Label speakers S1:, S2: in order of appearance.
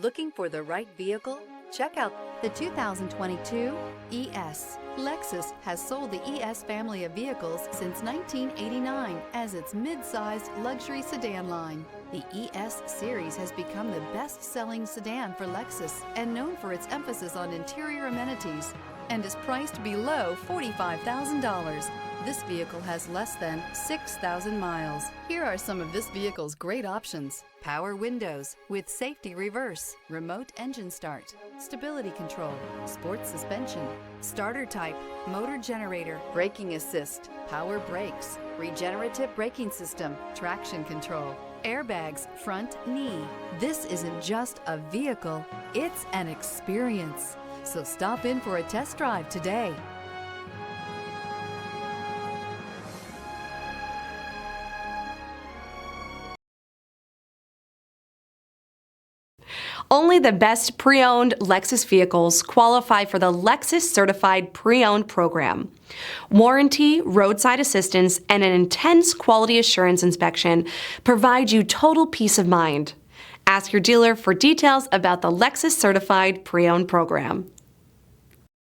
S1: Looking for the right vehicle? Check out the 2022 ES. Lexus has sold the ES family of vehicles since 1989 as its mid-sized luxury sedan line. The ES series has become the best-selling sedan for Lexus and known for its emphasis on interior amenities and is priced below $45,000. This vehicle has less than 6,000 miles. Here are some of this vehicle's great options: power windows with safety reverse, remote engine start, stability control, sports suspension, starter type, motor generator, braking assist, power brakes, regenerative braking system, traction control, airbags, front knee. This isn't just a vehicle, it's an experience. So stop in for a test drive today.
S2: Only the best pre-owned Lexus vehicles qualify for the Lexus Certified Pre-Owned program. Warranty, roadside assistance, and an intense quality assurance inspection provide you total peace of mind. Ask your dealer for details about the Lexus Certified Pre-Owned program.